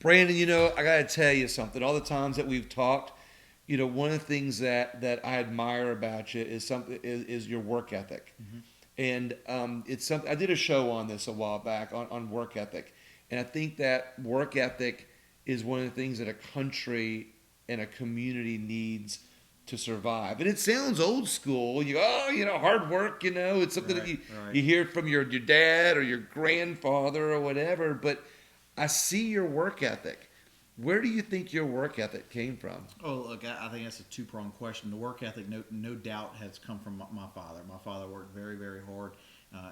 Brandon, I got to tell you something. All the times that we've talked, one of the things that I admire about you is your work ethic. Hmm. And it's something I did a show on this a while back on work ethic, and I think that work ethic is one of the things that a country and a community needs to survive. And it sounds old school. You go, hard work. It's something that Right, you right. you hear from your dad or your grandfather or whatever. But I see your work ethic. Where do you think your work ethic came from? Oh, look, I think that's a two-pronged question. The work ethic, no doubt, has come from my father. My father worked very, very hard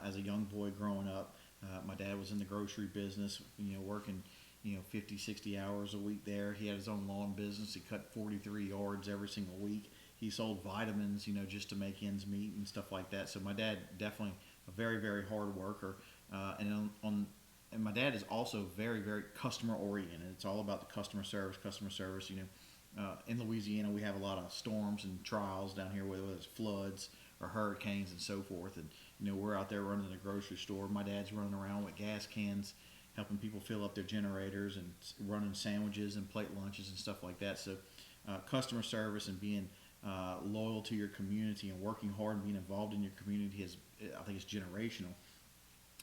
as a young boy growing up. My dad was in the grocery business, working, 50, 60 hours a week there. He had his own lawn business. He cut 43 yards every single week. He sold vitamins, just to make ends meet and stuff like that. So my dad definitely a very, very hard worker. And my dad is also very, very customer oriented. It's all about the customer service, customer service. In Louisiana, we have a lot of storms and trials down here, whether it's floods or hurricanes and so forth. And we're out there running the grocery store. My dad's running around with gas cans, helping people fill up their generators and running sandwiches and plate lunches and stuff like that. So, customer service and being loyal to your community and working hard and being involved in your community is, I think, it's generational.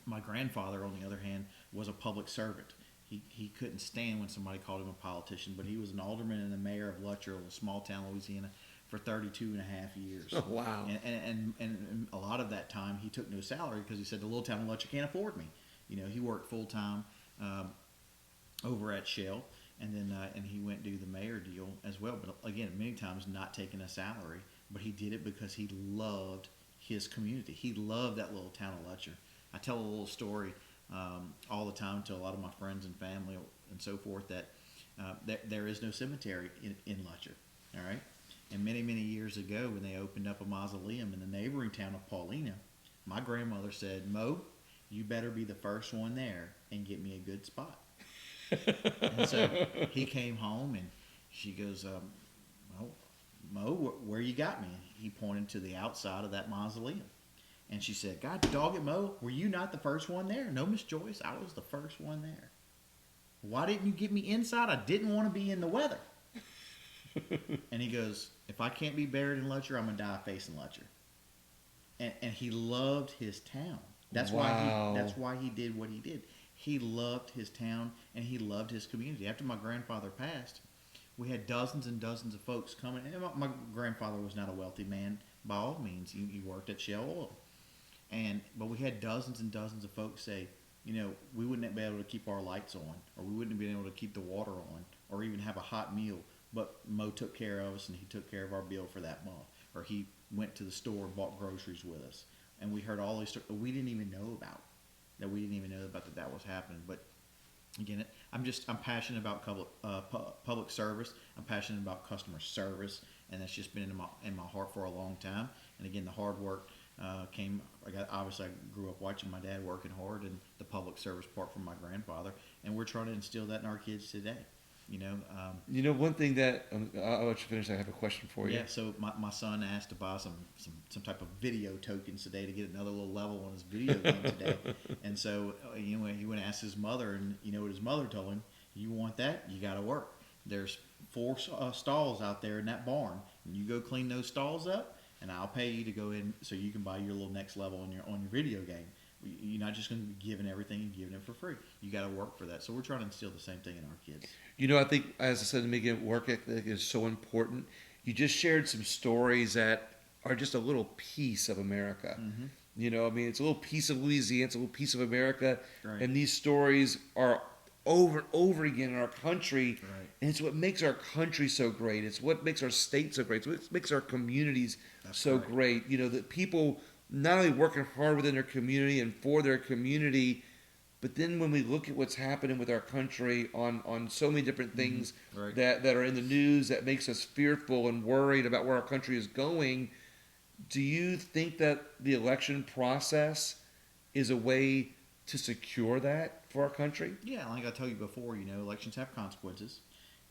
My grandfather, on the other hand, was a public servant. He couldn't stand when somebody called him a politician, but he was an alderman and the mayor of Luttrell, a small town, Louisiana, for 32 and a half years. Oh, wow. And a lot of that time he took no salary because he said the little town of Luttrell can't afford me. He worked full time over at Shell, and then and he went to do the mayor deal as well. But again, many times not taking a salary, but he did it because he loved his community. He loved that little town of Lutcher. I tell a little story all the time to a lot of my friends and family and so forth that there is no cemetery in Lutcher. All right, and many many years ago when they opened up a mausoleum in the neighboring town of Paulina, my grandmother said, "Mo, you better be the first one there and get me a good spot." And so he came home and she goes, "Well, Mo, where you got me?" And he pointed to the outside of that mausoleum. And she said, "God dog it, Mo, were you not the first one there?" "No, Miss Joyce, I was the first one there." "Why didn't you get me inside?" "I didn't want to be in the weather." And he goes, "If I can't be buried in Lutcher, I'm going to die facing Lutcher." And he loved his town. That's Wow. why he did what he did. He loved his town and he loved his community. After my grandfather passed, we had dozens and dozens of folks coming. And my grandfather was not a wealthy man by all means. He worked at Shell Oil. But we had dozens and dozens of folks say, we wouldn't be able to keep our lights on, or we wouldn't have been able to keep the water on, or even have a hot meal. But Mo took care of us, and he took care of our bill for that month, or he went to the store and bought groceries with us. And we heard all these stories we didn't even know about. That we didn't even know about that was happening. But again, I'm passionate about public service. I'm passionate about customer service, and that's just been in my heart for a long time. And again, the hard work came. Obviously, I grew up watching my dad working hard, and the public service part from my grandfather, and we're trying to instill that in our kids today. One thing that I'll let you finish. I have a question for you. Yeah. So my son asked to buy some type of video tokens today to get another little level on his video game today, and so he went and asked his mother, and what his mother told him: "You want that? You got to work. There's four stalls out there in that barn, and you go clean those stalls up, and I'll pay you to go in so you can buy your little next level on your video game. You're not just going to be given everything and giving it for free. You got to work for that." So we're trying to instill the same thing in our kids. I think, as I said in the beginning, work ethic is so important. You just shared some stories that are just a little piece of America. Mm-hmm. It's a little piece of Louisiana, it's a little piece of America, Right. and these stories are over and over again in our country, Right. and it's what makes our country so great. It's what makes our state so great. It's what makes our communities That's so correct. great. That people not only working hard within their community and for their community, but then when we look at what's happening with our country on so many different things Mm-hmm. Right. that are in the news that makes us fearful and worried about where our country is going, do you think that the election process is a way to secure that for our country? Yeah, like I told you before, elections have consequences,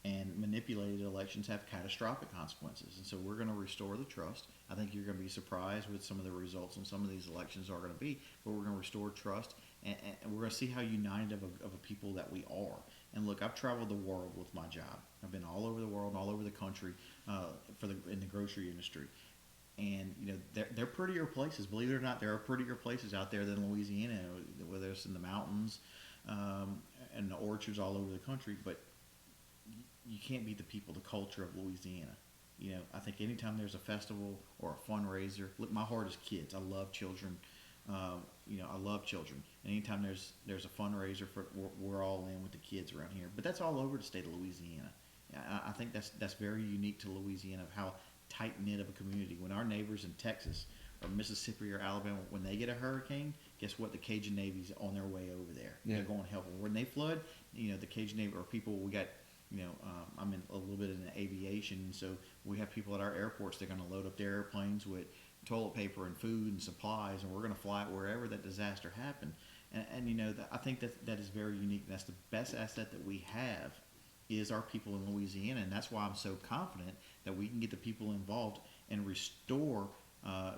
and manipulated elections have catastrophic consequences. And so we're going to restore the trust. I think you're going to be surprised with some of the results on some of these elections are going to be, but we're going to restore trust, and we're going to see how united of a people that we are. And look, I've traveled the world with my job. I've been all over the world, all over the country, in the grocery industry. And they're prettier places. Believe it or not, there are prettier places out there than Louisiana, whether it's in the mountains and the orchards all over the country. But you can't beat the people, the culture of Louisiana. I think anytime there's a festival or a fundraiser, look, my heart is kids. I love children. I love children. And anytime there's a fundraiser we're all in with the kids around here. But that's all over the state of Louisiana. I think that's very unique to Louisiana of how tight knit of a community. When our neighbors in Texas or Mississippi or Alabama, when they get a hurricane, guess what? The Cajun Navy's on their way over there. Yeah. They're going to help them. When they flood, the Cajun Navy or people we got. I'm in a little bit in aviation, so we have people at our airports. They're going to load up their airplanes with toilet paper and food and supplies, and we're going to fly it wherever that disaster happened. And I think that is very unique. That's the best asset that we have is our people in Louisiana, and that's why I'm so confident that we can get the people involved and restore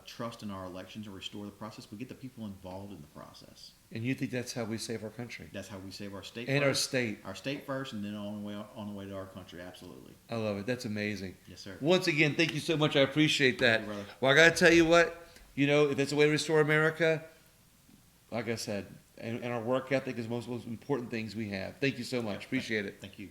trust in our elections and restore the process, but get the people involved in the process. And you think that's how we save our country? That's how we save our state and first, our state first, and then on the way to our country. Absolutely. I love it. That's amazing. Yes, sir. Once again, thank you so much. I appreciate that. Thank you, brother. Well, I got to tell you what, if it's a way to restore America, like I said, and our work ethic is most important things we have. Thank you so much. Appreciate it. Thank you.